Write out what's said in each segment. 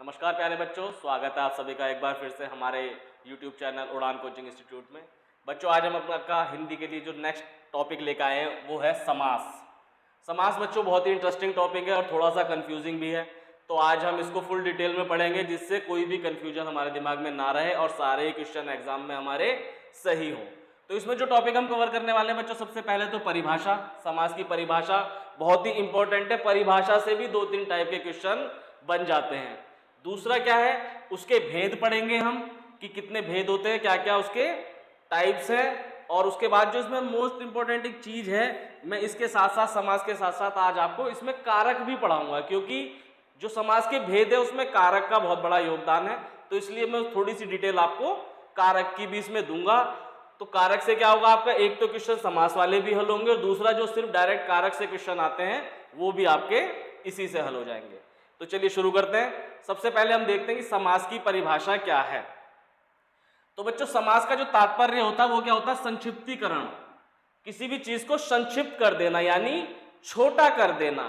नमस्कार प्यारे बच्चों, स्वागत है आप सभी का एक बार फिर से हमारे YouTube चैनल उड़ान कोचिंग इंस्टीट्यूट में। बच्चों आज हम आपका हिंदी के लिए जो नेक्स्ट टॉपिक लेकर आए हैं वो है समास। समास बच्चों बहुत ही इंटरेस्टिंग टॉपिक है और थोड़ा सा कंफ्यूजिंग भी है, तो आज हम इसको फुल डिटेल में पढ़ेंगे जिससे कोई भी कंफ्यूजन हमारे दिमाग में ना रहे और सारे क्वेश्चन एग्जाम में हमारे सही हो। तो इसमें जो टॉपिक हम कवर करने वाले हैं बच्चों, सबसे पहले तो परिभाषा। समास की परिभाषा बहुत ही इंपॉर्टेंट है, परिभाषा से भी 2-3 टाइप के क्वेश्चन बन जाते हैं। दूसरा क्या है, उसके भेद पढ़ेंगे हम कि कितने भेद होते हैं, क्या क्या उसके टाइप्स हैं। और उसके बाद जो इसमें मोस्ट इंपॉर्टेंट एक चीज है, मैं इसके साथ साथ समास के साथ साथ आज आपको इसमें कारक भी पढ़ाऊंगा, क्योंकि जो समास के भेद है उसमें कारक का बहुत बड़ा योगदान है। तो इसलिए मैं थोड़ी सी डिटेल आपको कारक की भी इसमें दूंगा। तो कारक से क्या होगा, आपका एक तो क्वेश्चन समास वाले भी हल होंगे और दूसरा जो सिर्फ डायरेक्ट कारक से क्वेश्चन आते हैं वो भी आपके इसी से हल हो जाएंगे। तो चलिए शुरू करते हैं। सबसे पहले हम देखते हैं कि समास की परिभाषा क्या है। तो बच्चों समास का जो तात्पर्य होता है वो क्या होता है, संक्षिप्तीकरण। किसी भी चीज को संक्षिप्त कर देना यानी छोटा कर देना।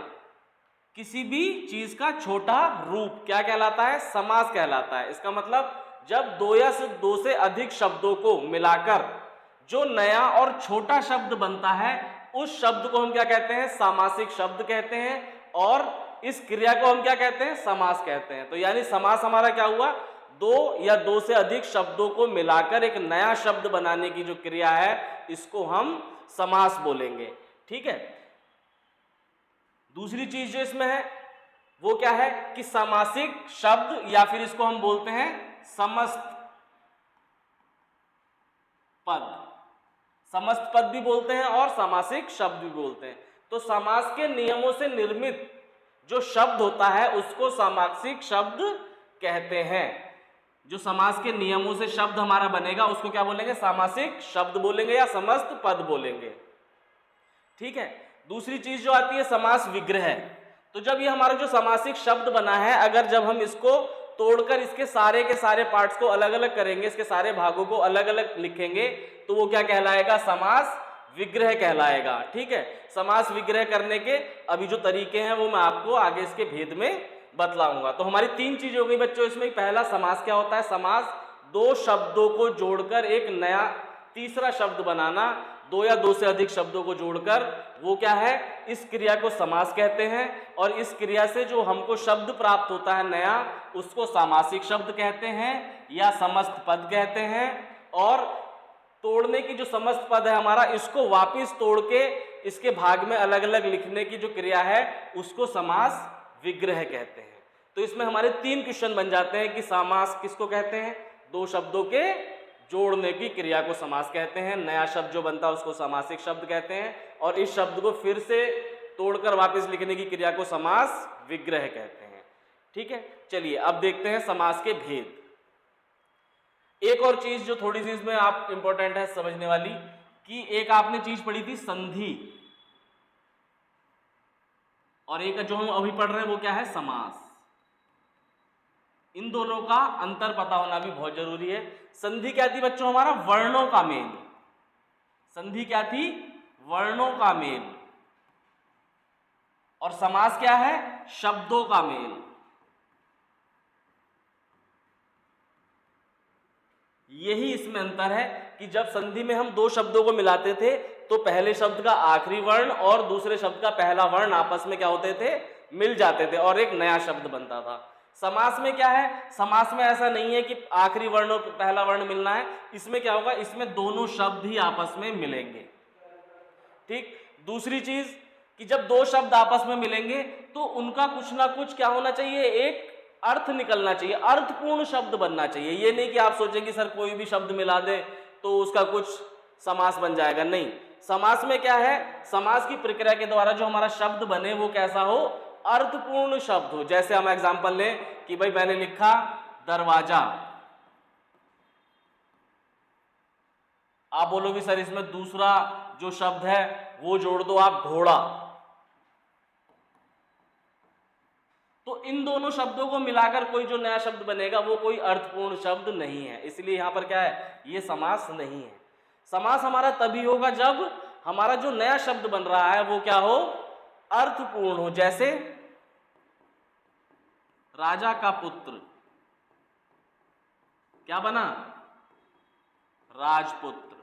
किसी भी चीज का छोटा रूप क्या कहलाता है, समास कहलाता है। इसका मतलब जब दो से अधिक शब्दों को मिलाकर जो नया और छोटा शब्द बनता है उस शब्द को हम क्या कहते हैं, सामासिक शब्द कहते हैं। और इस क्रिया को हम क्या कहते हैं, समास कहते हैं। तो यानी समास हमारा क्या हुआ, दो या दो से अधिक शब्दों को मिलाकर एक नया शब्द बनाने की जो क्रिया है इसको हम समास बोलेंगे। ठीक है। दूसरी चीज जो इसमें है वो क्या है कि सामासिक शब्द या फिर इसको हम बोलते हैं समस्त पद। समस्त पद भी बोलते हैं और सामासिक शब्द भी बोलते हैं। तो समास के नियमों से निर्मित जो शब्द होता है उसको सामासिक शब्द कहते हैं। जो समास के नियमों से शब्द हमारा बनेगा उसको क्या बोलेंगे, सामासिक शब्द बोलेंगे या समस्त पद बोलेंगे। ठीक है। दूसरी चीज जो आती है समास विग्रह। तो जब ये हमारा जो सामासिक शब्द बना है, अगर जब हम इसको तोड़कर इसके सारे के सारे पार्ट्स को अलग अलग करेंगे, इसके सारे भागों को अलग अलग लिखेंगे, तो वो क्या कहलाएगा, समास विग्रह कहलाएगा। ठीक है। समास विग्रह करने के अभी जो तरीके हैं वो मैं आपको आगे इसके भेद में बतलाऊंगा। तो हमारी 3 चीजें हो गई बच्चों इसमें। पहला समास क्या होता है, समास दो शब्दों को जोड़कर एक नया तीसरा शब्द बनाना। दो या दो से अधिक शब्दों को जोड़कर वो क्या है, इस क्रिया को समास कहते हैं। और इस क्रिया से जो हमको शब्द प्राप्त होता है नया, उसको सामासिक शब्द कहते हैं या समस्त पद कहते हैं। और तोड़ने की जो समस्त पद है हमारा, इसको वापिस तोड़ के इसके भाग में अलग अलग लिखने की जो क्रिया है उसको समास विग्रह कहते हैं। तो इसमें हमारे 3 क्वेश्चन बन जाते हैं कि समास किसको कहते हैं, दो शब्दों के जोड़ने की क्रिया को समास कहते हैं। नया शब्द जो बनता है उसको सामासिक शब्द कहते हैं और इस शब्द को फिर से तोड़कर वापस लिखने की क्रिया को समास विग्रह कहते हैं। ठीक है। चलिए अब देखते हैं समास के भेद। एक और चीज जो थोड़ी सी इसमें आप इंपॉर्टेंट है समझने वाली, कि एक आपने चीज पढ़ी थी संधि, और एक जो हम अभी पढ़ रहे हैं वो क्या है, समास। इन दोनों का अंतर पता होना भी बहुत जरूरी है। संधि क्या थी बच्चों, हमारा वर्णों का मेल। संधि क्या थी, वर्णों का मेल। और समास क्या है, शब्दों का मेल। यही इसमें अंतर है कि जब संधि में हम दो शब्दों को मिलाते थे तो पहले शब्द का आखिरी वर्ण और दूसरे शब्द का पहला वर्ण आपस में क्या होते थे, मिल जाते थे और एक नया शब्द बनता था। समास में क्या है, समास में ऐसा नहीं है कि आखिरी वर्ण और पहला वर्ण मिलना है। इसमें क्या होगा, इसमें दोनों शब्द ही आपस में मिलेंगे। ठीक। दूसरी चीज कि जब दो शब्द आपस में मिलेंगे तो उनका कुछ ना कुछ क्या होना चाहिए, एक अर्थ निकलना चाहिए, अर्थपूर्ण शब्द बनना चाहिए। ये नहीं कि आप सोचेंगे सर कोई भी शब्द मिला दे तो उसका कुछ समास बन जाएगा, नहीं। समास में क्या है, समास की प्रक्रिया के द्वारा जो हमारा शब्द बने वो कैसा हो, अर्थपूर्ण शब्द हो। जैसे हम एग्जांपल लें कि भाई मैंने लिखा दरवाजा, आप बोलोगे सर इसमें दूसरा जो शब्द है वो जोड़ दो आप, घोड़ा। तो इन दोनों शब्दों को मिलाकर कोई जो नया शब्द बनेगा वो कोई अर्थपूर्ण शब्द नहीं है। इसलिए यहां पर क्या है, ये समास नहीं है। समास हमारा तभी होगा जब हमारा जो नया शब्द बन रहा है वो क्या हो, अर्थपूर्ण हो। जैसे राजा का पुत्र क्या बना? राजपुत्र,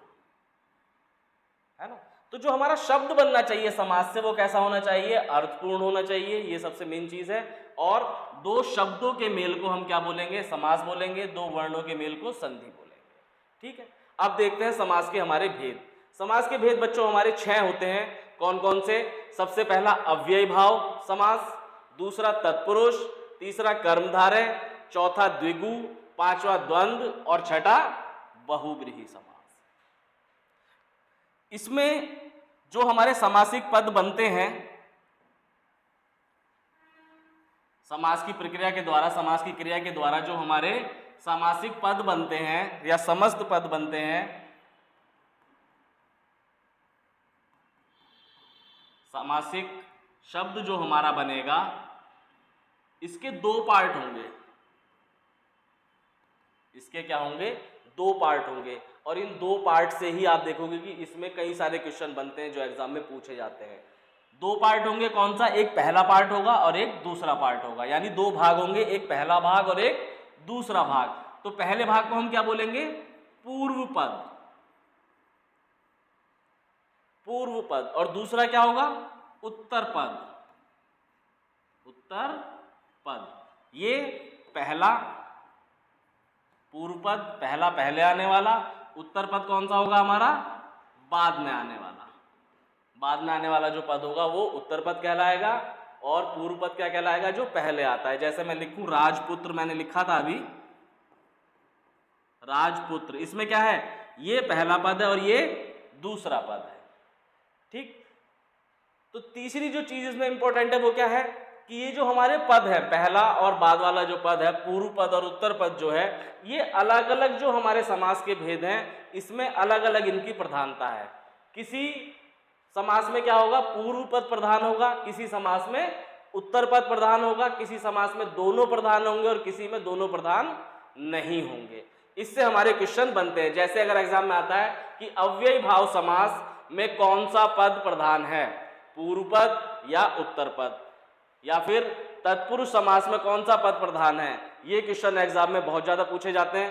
है ना। तो जो हमारा शब्द बनना चाहिए समास से वो कैसा होना चाहिए? अर्थपूर्ण होना चाहिए, ये सबसे मेन चीज है। और दो शब्दों के मेल को हम क्या बोलेंगे? समास बोलेंगे। दो वर्णों के मेल को संधि बोलेंगे। ठीक है, अब देखते हैं समास के हमारे भेद। समास के भेद बच्चों हमारे 6 होते हैं। कौन कौन से? सबसे पहला अव्ययी भाव समास, दूसरा तत्पुरुष, तीसरा कर्मधारय, चौथा द्विगु, पांचवा द्वंद्व और छठा बहुब्रीहि समास। इसमें जो हमारे समासिक पद बनते हैं समास की प्रक्रिया के द्वारा, समास की क्रिया के द्वारा जो हमारे सामासिक पद बनते हैं या समस्त पद बनते हैं, सामासिक शब्द जो हमारा बनेगा इसके 2 पार्ट होंगे। इसके क्या होंगे? 2 पार्ट होंगे। और इन 2 पार्ट से ही आप देखोगे कि इसमें कई सारे क्वेश्चन बनते हैं जो एग्जाम में पूछे जाते हैं। 2 पार्ट होंगे। कौन सा? एक पहला पार्ट होगा और एक दूसरा पार्ट होगा, यानी 2 भाग होंगे, एक पहला भाग और एक दूसरा भाग। तो पहले भाग को हम क्या बोलेंगे? पूर्व पद, पूर्व पद। और दूसरा क्या होगा? उत्तर पद, उत्तर पद। ये पहला पूर्व पद, पहला पहले आने वाला। उत्तर पद कौन सा होगा हमारा? बाद में आने वाला। बाद में आने वाला जो पद होगा वो उत्तर पद कहलाएगा और पूर्व पद क्या कहलाएगा? जो पहले आता है। जैसे मैं लिखूं राजपुत्र, मैंने लिखा था अभी राजपुत्र, इसमें क्या है? ये पहला पद है और ये दूसरा पद है। ठीक। तो तीसरी जो चीज इसमें इंपॉर्टेंट है वो क्या है कि ये जो हमारे पद है, पहला और बाद वाला जो पद है, पूर्व पद और उत्तर पद जो है, ये अलग अलग जो हमारे समास के भेद हैं इसमें अलग अलग इनकी प्रधानता है। किसी समास में क्या होगा? पूर्व पद प्रधान होगा, किसी समास में उत्तर पद प्रधान होगा, किसी समास में दोनों प्रधान होंगे और किसी में दोनों प्रधान नहीं होंगे। इससे हमारे क्वेश्चन बनते हैं। जैसे अगर एग्जाम में आता है कि अव्ययी भाव समास में कौन सा पद प्रधान है? पूर्व पद या उत्तर पद? या फिर तत्पुरुष समास में कौन सा पद प्रधान है? ये क्वेश्चन एग्जाम में बहुत ज्यादा पूछे जाते हैं।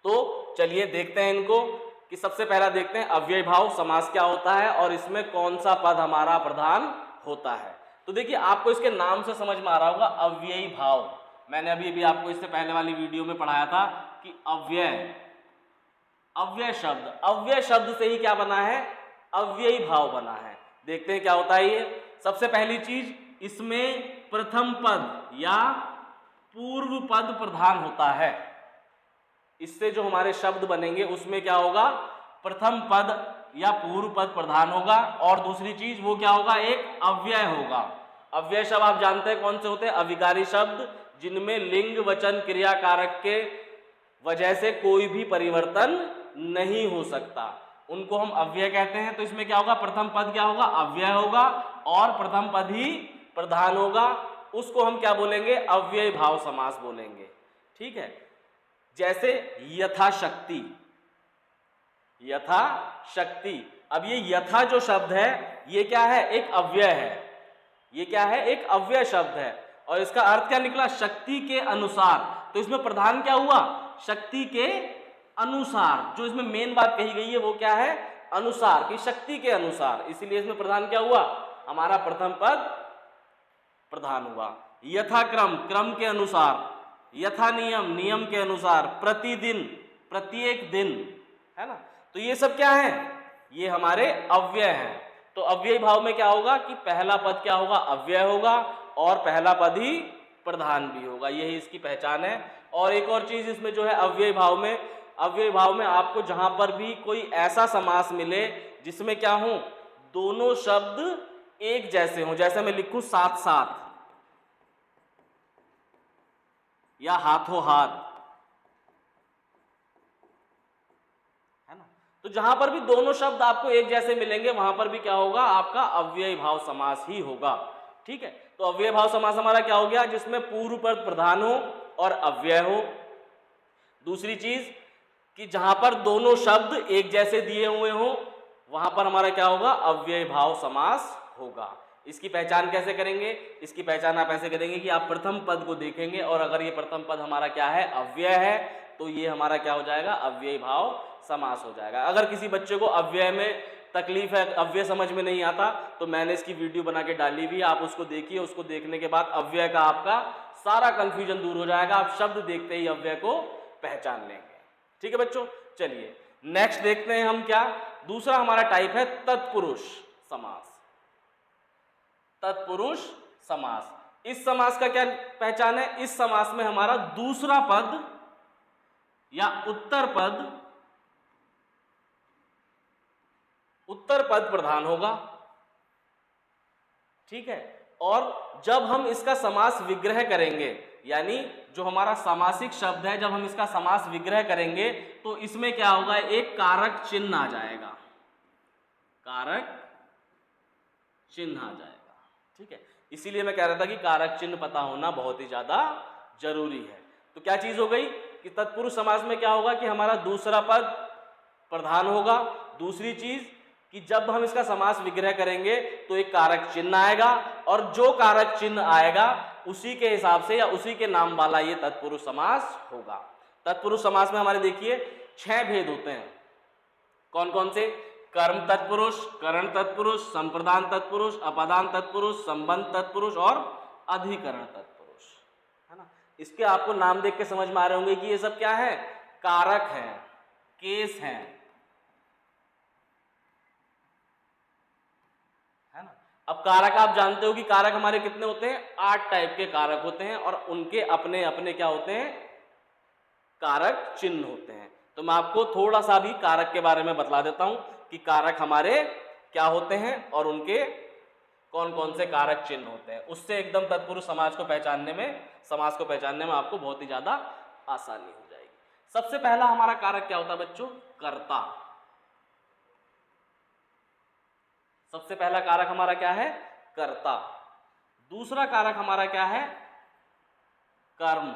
तो चलिए देखते हैं इनको कि सबसे पहला देखते हैं अव्ययी भाव समास क्या होता है और इसमें कौन सा पद हमारा प्रधान होता है। तो देखिए आपको इसके नाम से समझ में आ रहा होगा अव्ययी भाव। मैंने अभी आपको इससे पहले वाली वीडियो में पढ़ाया था कि अव्यय, अव्यय शब्द, अव्यय शब्द से ही क्या बना है? अव्ययी भाव बना है। देखते हैं क्या होता है ये। सबसे पहली चीज, इसमें प्रथम पद या पूर्व पद प्रधान होता है। इससे जो हमारे शब्द बनेंगे उसमें क्या होगा? प्रथम पद या पूर्व पद प्रधान होगा। और दूसरी चीज वो क्या होगा? एक अव्यय होगा। अव्यय शब्द आप जानते हैं कौन से होते हैं? अविकारी शब्द, जिनमें लिंग वचन क्रिया कारक के वजह से कोई भी परिवर्तन नहीं हो सकता, उनको हम अव्यय कहते हैं। तो इसमें क्या होगा? प्रथम पद क्या होगा? अव्यय होगा और प्रथम पद ही प्रधान होगा। उसको हम क्या बोलेंगे? अव्ययी भाव समास बोलेंगे। ठीक है। जैसे यथाशक्ति, यथाशक्ति। अब ये यथा जो शब्द है ये क्या है? एक अव्यय है। ये क्या है? एक अव्यय शब्द है। और इसका अर्थ क्या निकला? शक्ति के अनुसार। तो इसमें प्रधान क्या हुआ? शक्ति के अनुसार। जो इसमें मेन बात कही गई है वो क्या है? अनुसार, की शक्ति के अनुसार। इसीलिए इसमें प्रधान क्या हुआ? हमारा प्रथम पद प्रधान हुआ। यथाक्रम, क्रम के अनुसार। यथा नियम, नियम के अनुसार। प्रतिदिन, प्रत्येक दिन, है ना। तो ये सब क्या है? ये हमारे अव्यय हैं। तो अव्ययी भाव में क्या होगा कि पहला पद क्या होगा? अव्यय होगा और पहला पद ही प्रधान भी होगा। यही इसकी पहचान है। और एक और चीज इसमें जो है अव्ययी भाव में, अव्ययी भाव में आपको जहां पर भी कोई ऐसा समास मिले जिसमें क्या हो? दोनों शब्द एक जैसे हों। जैसे मैं लिखूं साथ साथ या हाथों हाथ, है ना। तो जहां पर भी दोनों शब्द आपको एक जैसे मिलेंगे वहां पर भी क्या होगा? आपका अव्ययी भाव समास ही होगा। ठीक है। तो अव्ययी भाव समास हमारा क्या हो गया? जिसमें पूर्व पद प्रधान हो और अव्यय हो। दूसरी चीज कि जहां पर दोनों शब्द एक जैसे दिए हुए हो वहां पर हमारा क्या होगा? अव्ययी भाव समास होगा। इसकी पहचान कैसे करेंगे? इसकी पहचान आप ऐसे करेंगे कि आप प्रथम पद को देखेंगे और अगर ये प्रथम पद हमारा क्या है? अव्यय है, तो ये हमारा क्या हो जाएगा? अव्ययी भाव समास हो जाएगा। अगर किसी बच्चे को अव्यय में तकलीफ है, अव्यय समझ में नहीं आता, तो मैंने इसकी वीडियो बना के डाली हुई, आप उसको देखिए। उसको देखने के बाद अव्यय का आपका सारा कंफ्यूजन दूर हो जाएगा, आप शब्द देखते ही अव्यय को पहचान लेंगे। ठीक है बच्चों, चलिए नेक्स्ट देखते हैं हम क्या। दूसरा हमारा टाइप है तत्पुरुष समास। तत्पुरुष समास, इस समास का क्या पहचान है? इस समास में हमारा दूसरा पद या उत्तर पद प्रधान होगा। ठीक है, और जब हम इसका समास विग्रह करेंगे, यानी जो हमारा सामासिक शब्द है, जब हम इसका समास विग्रह करेंगे तो इसमें क्या होगा? एक कारक चिन्ह आ जाएगा, कारक चिन्ह आ जाएगा। ठीक है, इसीलिए मैं कह रहा था कि कारक चिन्ह पता होना बहुत ही ज्यादा जरूरी है। तो क्या चीज हो गई कि तत्पुरुष समास में क्या होगा कि हमारा दूसरा पद प्रधान होगा। दूसरी चीज कि जब हम इसका समास विग्रह करेंगे तो एक कारक चिन्ह आएगा, और जो कारक चिन्ह आएगा उसी के हिसाब से या उसी के नाम वाला ये तत्पुरुष समास होगा। तत्पुरुष समास में हमारे देखिए 6 भेद होते हैं। कौन कौन से? कर्म तत्पुरुष, करण तत्पुरुष, संप्रदान तत्पुरुष, अपादान तत्पुरुष, संबंध तत्पुरुष और अधिकरण तत्पुरुष, है ना। इसके आपको नाम देख के समझ में आ रहे होंगे कि ये सब क्या है? कारक हैं, केस हैं, है ना। अब कारक आप जानते हो कि कारक हमारे कितने होते हैं? 8 टाइप के कारक होते हैं और उनके अपने अपने क्या होते हैं? कारक चिन्ह होते हैं। तो मैं आपको थोड़ा सा भी कारक के बारे में बतला देता हूं कि कारक हमारे क्या होते हैं और उनके कौन कौन से कारक चिन्ह होते हैं। उससे एकदम तत्पुरुष समास को पहचानने में आपको बहुत ही ज्यादा आसानी हो जाएगी। सबसे पहला हमारा कारक क्या होता है बच्चों? कर्ता। सबसे पहला कारक हमारा क्या है? कर्ता। दूसरा कारक हमारा क्या है? कर्म।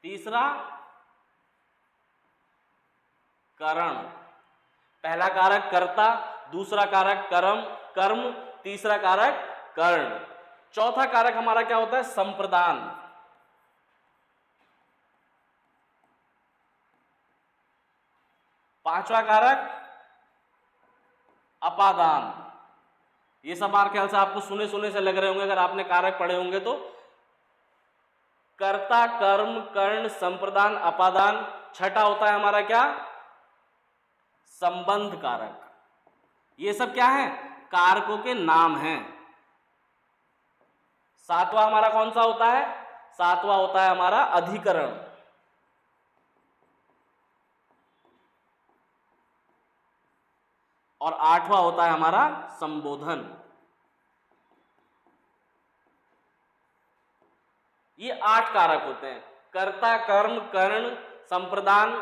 तीसरा करण। पहला कारक कर्ता, दूसरा कारक कर्म, तीसरा कारक कर्ण। चौथा कारक हमारा क्या होता है? संप्रदान। पांचवा कारक अपादान। ये सब हमारे ख्याल से आपको सुने सुने से लग रहे होंगे, अगर आपने कारक पढ़े होंगे तो। कर्ता, कर्म, कर्ण, संप्रदान, अपादान। छठा होता है हमारा क्या? संबंध कारक। ये सब क्या है? कारकों के नाम हैं। सातवां हमारा कौन सा होता है? सातवां होता है हमारा अधिकरण। और आठवां होता है हमारा संबोधन। ये 8 कारक होते हैं। कर्ता, कर्म, कर्ण, संप्रदान,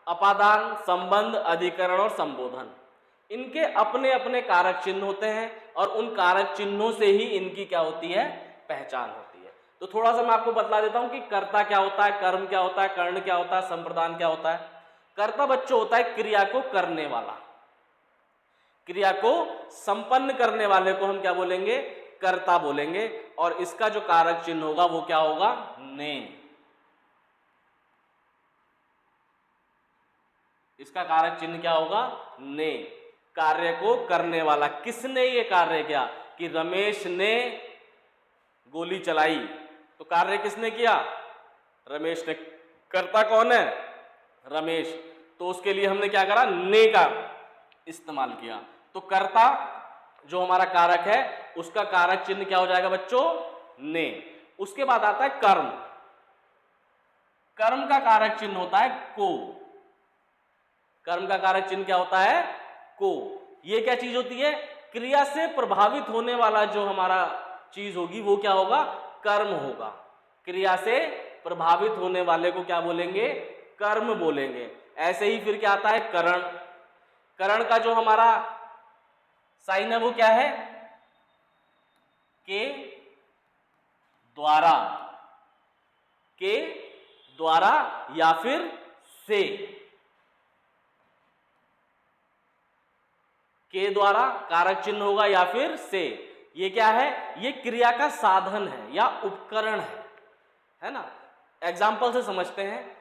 अपादान, संबंध, अधिकरण और संबोधन। इनके अपने अपने कारक चिन्ह होते हैं और उन कारक चिन्हों से ही इनकी क्या होती है? पहचान होती है। तो थोड़ा सा मैं आपको बतला देता हूं कि कर्ता क्या होता है, कर्म क्या होता है, कर्ण क्या होता है, संप्रदान क्या होता है। कर्ता बच्चों होता है क्रिया को करने वाला, क्रिया को संपन्न करने वाले को हम क्या बोलेंगे? कर्ता बोलेंगे। और इसका जो कारक चिन्ह होगा वो क्या होगा? ने। इसका कारक चिन्ह क्या होगा? ने। कार्य को करने वाला। किसने ये कार्य किया? कि रमेश ने गोली चलाई, तो कार्य किसने किया? रमेश ने। कर्ता कौन है? रमेश। तो उसके लिए हमने क्या करा? ने का इस्तेमाल किया। तो कर्ता जो हमारा कारक है उसका कारक चिन्ह क्या हो जाएगा बच्चों? ने। उसके बाद आता है कर्म। कर्म का कारक चिन्ह होता है को। कर्म का कारक चिन्ह क्या होता है? को। ये क्या चीज होती है? क्रिया से प्रभावित होने वाला जो हमारा चीज होगी वो क्या होगा? कर्म होगा। क्रिया से प्रभावित होने वाले को क्या बोलेंगे? कर्म बोलेंगे। ऐसे ही फिर क्या आता है? करण। करण का जो हमारा साइन है वो क्या है? के द्वारा, के द्वारा या फिर से। के द्वारा कारक चिन्ह होगा या फिर से। ये क्या है, ये क्रिया का साधन है या उपकरण है ना। एग्जाम्पल से समझते हैं।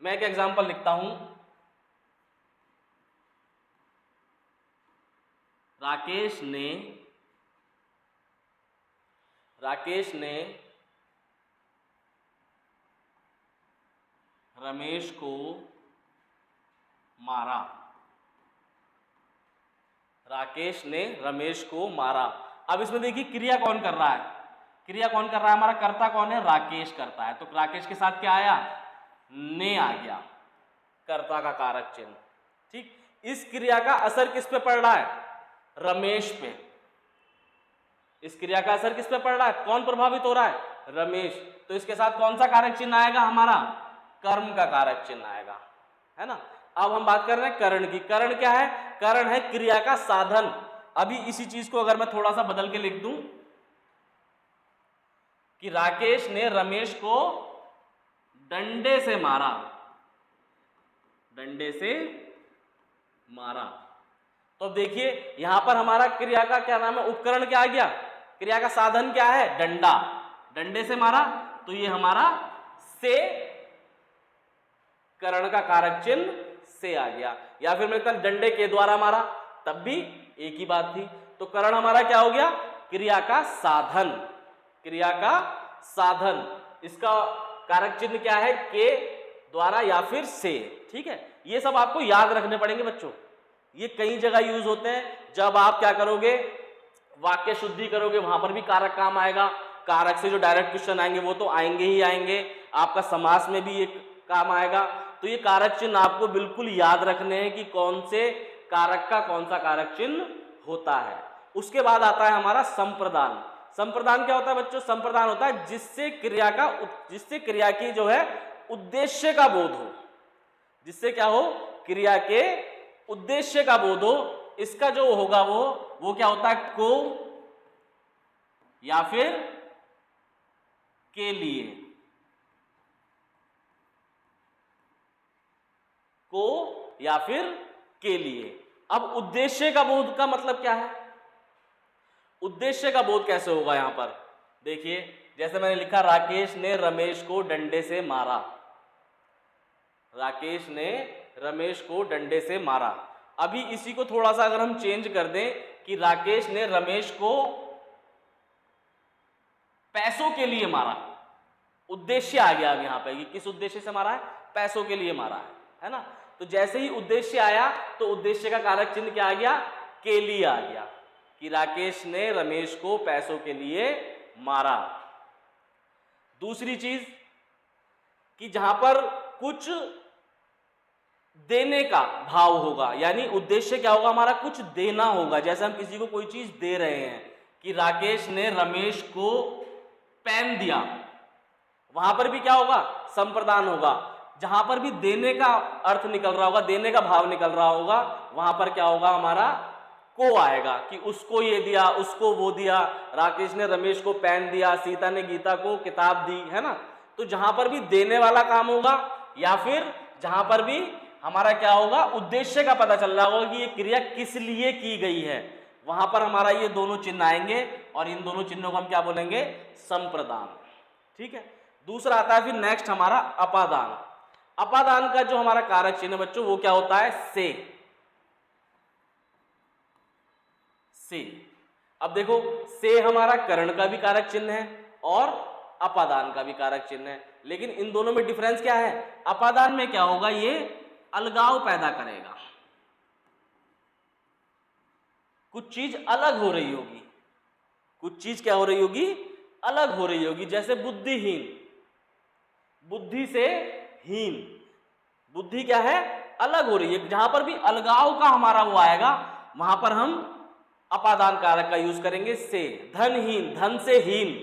मैं एक एग्जाम्पल लिखता हूं। राकेश ने रमेश को मारा। राकेश ने रमेश को मारा। अब इसमें देखिए क्रिया कौन कर रहा है, क्रिया कौन कर रहा है, हमारा कर्ता कौन है, राकेश करता है। तो राकेश के साथ क्या आया, ने आ गया, कर्ता का कारक चिन्ह। ठीक, इस क्रिया का असर किस पे पड़ रहा है, रमेश पे। इस क्रिया का असर किस पे पड़ रहा है, कौन प्रभावित हो रहा है, रमेश। तो इसके साथ कौन सा कारक चिन्ह आएगा, हमारा कर्म का कारक चिन्ह आएगा, है ना। अब हम बात कर रहे हैं करण की। करण क्या है, करण है क्रिया का साधन। अभी इसी चीज को अगर मैं थोड़ा सा बदल के लिख दूं कि राकेश ने रमेश को डंडे से मारा, डंडे से मारा। तो अब देखिए यहां पर हमारा क्रिया का क्या नाम है, उपकरण क्या आ गया, क्रिया का साधन क्या है, डंडा। डंडे से मारा तो ये हमारा से, करण का कारक चिन्ह से आ गया। या फिर मैं कहता डंडे के द्वारा मारा, तब भी एक ही बात थी। तो करण हमारा क्या हो गया, क्रिया का साधन, क्रिया का साधन। इसका कारक चिन्ह क्या है, के द्वारा या फिर से। ठीक है, ये सब आपको याद रखने पड़ेंगे बच्चों। ये कई जगह यूज होते हैं। जब आप क्या करोगे, वाक्य शुद्धि करोगे, वहां पर भी कारक काम आएगा। कारक से जो डायरेक्ट क्वेश्चन आएंगे वो तो आएंगे ही आएंगे। आपका समास में भी एक काम आएगा। तो ये कारक चिन्ह आपको बिल्कुल याद रखने हैं कि कौन से कारक का कौन सा कारक चिन्ह होता है। उसके बाद आता है हमारा संप्रदान। संप्रदान क्या होता है बच्चों, संप्रदान होता है जिससे क्रिया की जो है उद्देश्य का बोध हो, जिससे क्या हो, क्रिया के उद्देश्य का बोध हो। इसका जो होगा वो क्या होता है, को या फिर के लिए, को या फिर के लिए। अब उद्देश्य का बोध का मतलब क्या है, उद्देश्य का बोध कैसे होगा, यहां पर देखिए जैसे मैंने लिखा राकेश ने रमेश को डंडे से मारा, राकेश ने रमेश को डंडे से मारा। अभी इसी को थोड़ा सा अगर हम चेंज कर दें कि राकेश ने रमेश को पैसों के लिए मारा, उद्देश्य आ गया अब यहां पे, किस उद्देश्य से मारा है, पैसों के लिए मारा है ना। तो जैसे ही उद्देश्य आया तो उद्देश्य का कारक चिन्ह क्या आ गया, के लिए आ गया, कि राकेश ने रमेश को पैसों के लिए मारा। दूसरी चीज कि जहां पर कुछ देने का भाव होगा, यानी उद्देश्य क्या होगा हमारा, कुछ देना होगा। जैसे हम किसी को कोई चीज दे रहे हैं कि राकेश ने रमेश को पेन दिया, वहां पर भी क्या होगा, संप्रदान होगा। जहां पर भी देने का अर्थ निकल रहा होगा, देने का भाव निकल रहा होगा, वहां पर क्या होगा, हमारा को आएगा कि उसको ये दिया, उसको वो दिया। राकेश ने रमेश को पेन दिया, सीता ने गीता को किताब दी, है ना। तो जहां पर भी देने वाला काम होगा या फिर जहां पर भी हमारा क्या होगा, उद्देश्य का पता चल रहा होगा कि ये क्रिया किस लिए की गई है, वहां पर हमारा ये दोनों चिन्ह आएंगे और इन दोनों चिन्हों को हम क्या बोलेंगे, संप्रदान। ठीक है। दूसरा आता है फिर नेक्स्ट हमारा अपादान। अपादान का जो हमारा कारक चिन्ह बच्चों वो क्या होता है, से। अब देखो से हमारा करण का भी कारक चिन्ह है और अपादान का भी कारक चिन्ह है, लेकिन इन दोनों में डिफरेंस क्या है, अपादान में क्या होगा, ये अलगाव पैदा करेगा, कुछ चीज अलग हो रही होगी, कुछ चीज क्या हो रही होगी, अलग हो रही होगी। जैसे बुद्धिहीन, बुद्धि से हीन, बुद्धि क्या है, अलग हो रही है। जहां पर भी अलगाव का हमारा वो आएगा वहां पर हम अपादान कारक का यूज करेंगे से। धनहीन, धन से हीन,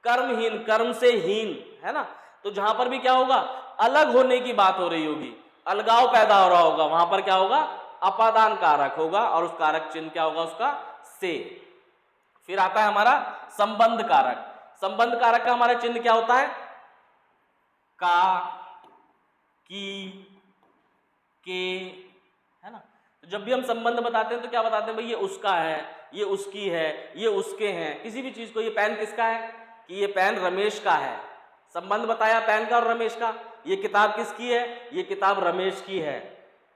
कर्महीन, कर्म से हीन, है ना। तो जहां पर भी क्या होगा, अलग होने की बात हो रही होगी, अलगाव पैदा हो रहा होगा, वहां पर क्या होगा, अपादान कारक होगा और उस कारक चिन्ह क्या होगा उसका, से। फिर आता है हमारा संबंध कारक। संबंध कारक का हमारा चिन्ह क्या होता है, का, की, के, है ना। तो जब भी हम संबंध बताते हैं तो क्या बताते हैं भाई, ये उसका है, ये उसकी है, ये उसके हैं। किसी भी चीज को, ये पेन किसका है कि ये पेन रमेश का है, संबंध बताया पेन का और रमेश का। ये किताब किसकी है, ये किताब रमेश की है।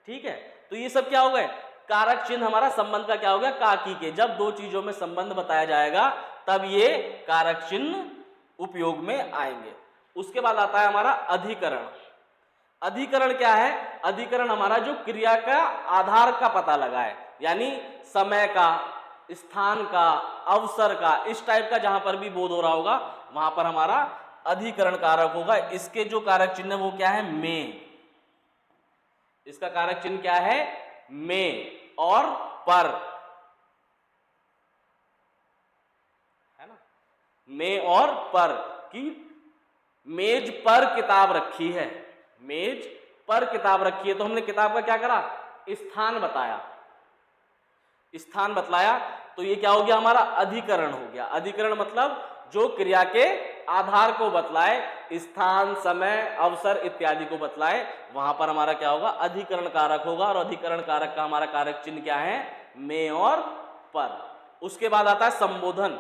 ठीक है, तो ये सब क्या हो गए, कारक चिन्ह हमारा संबंध का क्या हो गया, का की के। जब दो चीजों में संबंध बताया जाएगा तब ये कारक चिन्ह उपयोग में आएंगे। उसके बाद आता है हमारा अधिकरण। अधिकरण क्या है, अधिकरण हमारा जो क्रिया का आधार का पता लगाए, यानी समय का, स्थान का, अवसर का, इस टाइप का जहां पर भी बोध हो रहा होगा वहां पर हमारा अधिकरण कारक होगा। इसके जो कारक चिन्ह वो क्या है, में। इसका कारक चिन्ह क्या है, में और पर, है ना, में और पर। कि मेज पर किताब रखी है, मेज पर किताब रखी है, तो हमने किताब का क्या करा, स्थान बताया, स्थान बतलाया, तो ये क्या हो गया, हमारा अधिकरण हो गया। अधिकरण मतलब जो क्रिया के आधार को बतलाए, स्थान, समय, अवसर इत्यादि को बतलाए, वहां पर हमारा क्या होगा, अधिकरण कारक होगा। और अधिकरण कारक का हमारा कारक चिन्ह क्या है, में और पर। उसके बाद आता है संबोधन।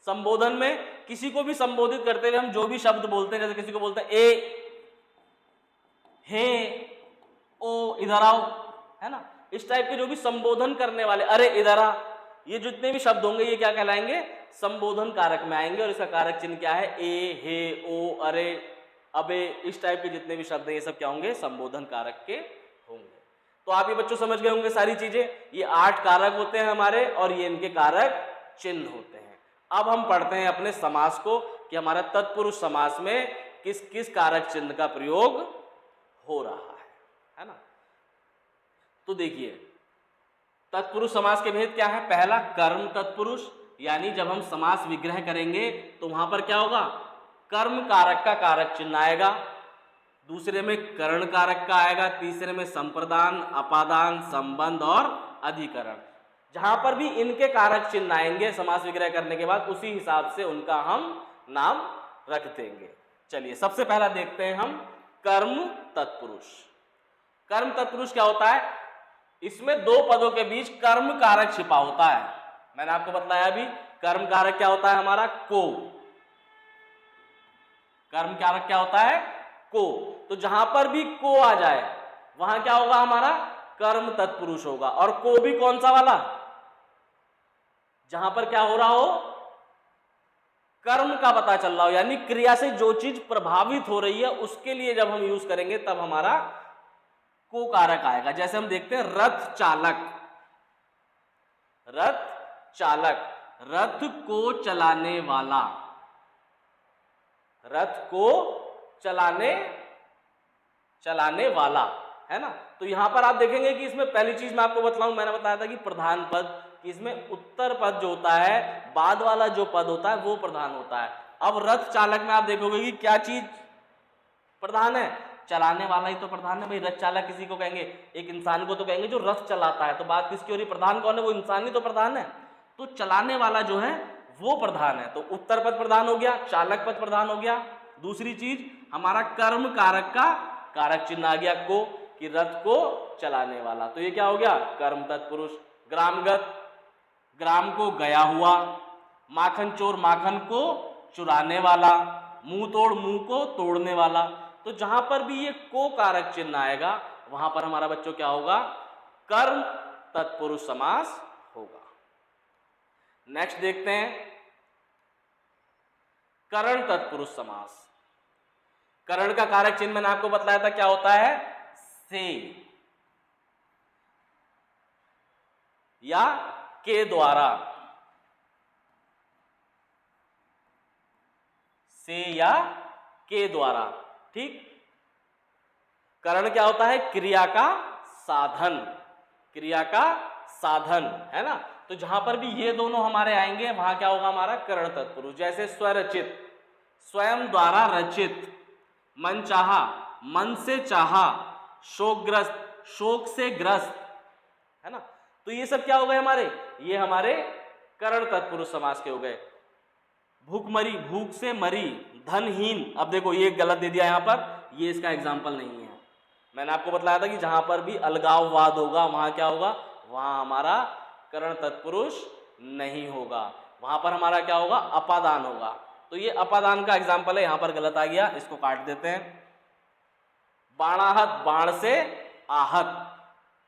संबोधन में किसी को भी संबोधित करते हुए हम जो भी शब्द बोलते हैं, जैसे किसी को बोलते हैं ए, हे, ओ, इधर आओ, है ना, इस टाइप के जो भी संबोधन करने वाले, अरे इधर आ, ये जितने भी शब्द होंगे ये क्या कहलाएंगे, संबोधन कारक में आएंगे। और इसका कारक चिन्ह क्या है, ए, हे, ओ, अरे, अबे, इस टाइप के जितने भी शब्द हैं ये सब क्या होंगे, संबोधन कारक के होंगे। तो आप ये बच्चों समझ गए होंगे सारी चीजें। ये 8 कारक होते हैं हमारे और ये इनके कारक चिन्ह होते हैं। अब हम पढ़ते हैं अपने समास को कि हमारा तत्पुरुष समास में किस किस कारक चिन्ह का प्रयोग हो रहा है ना। तो देखिए तत्पुरुष समास के भेद क्या है। पहला, कर्म तत्पुरुष, यानी जब हम समास विग्रह करेंगे तो वहां पर क्या होगा, कर्म कारक का कारक चिन्ह आएगा, दूसरे में करण कारक का आएगा, तीसरे में संप्रदान, अपादान, संबंध और अधिकरण। जहां पर भी इनके कारक चिन्ह आएंगे समास विग्रह करने के बाद, उसी हिसाब से उनका हम नाम रख देंगे। चलिए सबसे पहला देखते हैं हम कर्म तत्पुरुष। कर्म तत्पुरुष क्या होता है, इसमें 2 पदों के बीच कर्म कारक छिपा होता है। मैंने आपको बतलाया अभी, कर्म कारक क्या होता है हमारा, को। कर्म कारक क्या होता है, को। तो जहां पर भी को आ जाए वहां क्या होगा, हमारा कर्म तत्पुरुष होगा। और को भी कौन सा वाला, जहां पर क्या हो रहा हो, कर्म का पता चल रहा हो, यानी क्रिया से जो चीज प्रभावित हो रही है उसके लिए जब हम यूज करेंगे तब हमारा को कारक आएगा। जैसे हम देखते हैं रथ चालक, रथ चालक, रथ को चलाने वाला, रथ को चलाने वाला, है ना। तो यहां पर आप देखेंगे कि इसमें पहली चीज मैं आपको बतलाऊं, मैंने बताया था कि प्रधान पद, कि इसमें उत्तर पद जो होता है, बाद वाला जो पद होता है वो प्रधान होता है। अब रथ चालक में आप देखोगे कि क्या चीज प्रधान है, चलाने वाला ही तो प्रधान है भाई। रथ चालक किसी को कहेंगे, एक इंसान को तो कहेंगे जो रथ चलाता है, तो बात किसकी हो रही, प्रधान कौन है, वो इंसान ही तो प्रधान है। तो चलाने वाला जो है वो प्रधान है, तो उत्तर पद प्रधान हो गया, चालक पद प्रधान हो गया। दूसरी चीज हमारा कर्म कारक का कारक चिन्ह आ गया को, कि रथ को चलाने वाला, तो ये क्या हो गया, कर्म तत्पुरुष। ग्रामगत, ग्राम को गया हुआ, माखन चोर, माखन को चुराने वाला, मुंह तोड़, मुंह को तोड़ने वाला। तो जहां पर भी ये को कारक चिन्ह आएगा वहां पर हमारा बच्चों क्या होगा, कर्म तत्पुरुष समास होगा। नेक्स्ट देखते हैं करण तत्पुरुष समास। करण का कारक चिन्ह मैंने आपको बतलाया था क्या होता है, से या के द्वारा, से या के द्वारा, ठीक। करण क्या होता है, क्रिया का साधन, क्रिया का साधन, है ना। तो जहां पर भी ये दोनों हमारे आएंगे वहां क्या होगा, हमारा करण तत्पुरुष। जैसे स्वरचित, स्वयं द्वारा रचित, मन चाहा, मन से चाहा, शोकग्रस्त, शोक से ग्रस्त, है ना। तो ये सब क्या हो गए हमारे, ये हमारे करण तत्पुरुष समास के हो गए। भूखमरी, भूख से मरी, धनहीन, अब देखो ये गलत दे दिया यहां पर, ये इसका एग्जाम्पल नहीं है। मैंने आपको बताया था कि जहां पर भी अलगाववाद होगा वहां क्या होगा, वहां हमारा करण तत्पुरुष नहीं होगा, वहां पर हमारा क्या होगा, अपादान होगा। तो ये अपादान का एग्जाम्पल है, यहां पर गलत आ गया, इसको काट देते हैं। बाणाहत, बाण से आहत,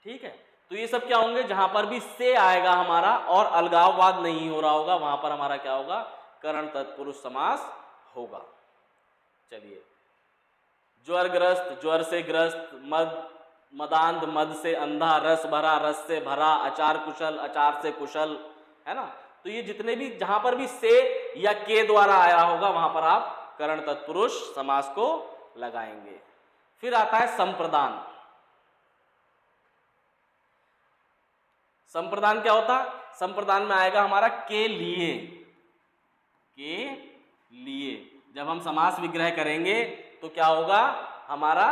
ठीक है। तो ये सब क्या होंगे, जहां पर भी से आएगा हमारा और अलगाववाद नहीं हो रहा होगा, वहां पर हमारा क्या होगा, करण तत्पुरुष समास होगा। चलिए, ज्वरग्रस्त, ज्वर से ग्रस्त, मद, मदांध, मद से अंधा, रस भरा, रस से भरा, अचार कुशल, अचार से कुशल, है ना। तो ये जितने भी जहां पर भी से या के द्वारा आया होगा वहां पर आप करण तत्पुरुष समास को लगाएंगे। फिर आता है संप्रदान। संप्रदान क्या होता है, संप्रदान में आएगा हमारा के लिए, के लिए। जब हम समास विग्रह करेंगे तो क्या होगा, हमारा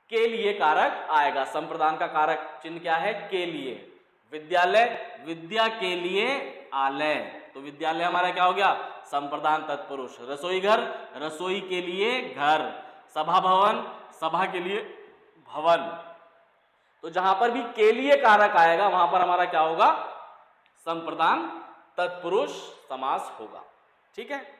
के लिए कारक आएगा। संप्रदान का कारक चिन्ह क्या है, के लिए। विद्यालय, विद्या के लिए आलय, तो विद्यालय हमारा क्या हो गया, संप्रदान तत्पुरुष। रसोई घर, रसोई के लिए घर। सभा भवन, सभा के लिए भवन। तो जहां पर भी के लिए कारक आएगा वहां पर हमारा क्या होगा, संप्रदान तत्पुरुष समास होगा, ठीक है।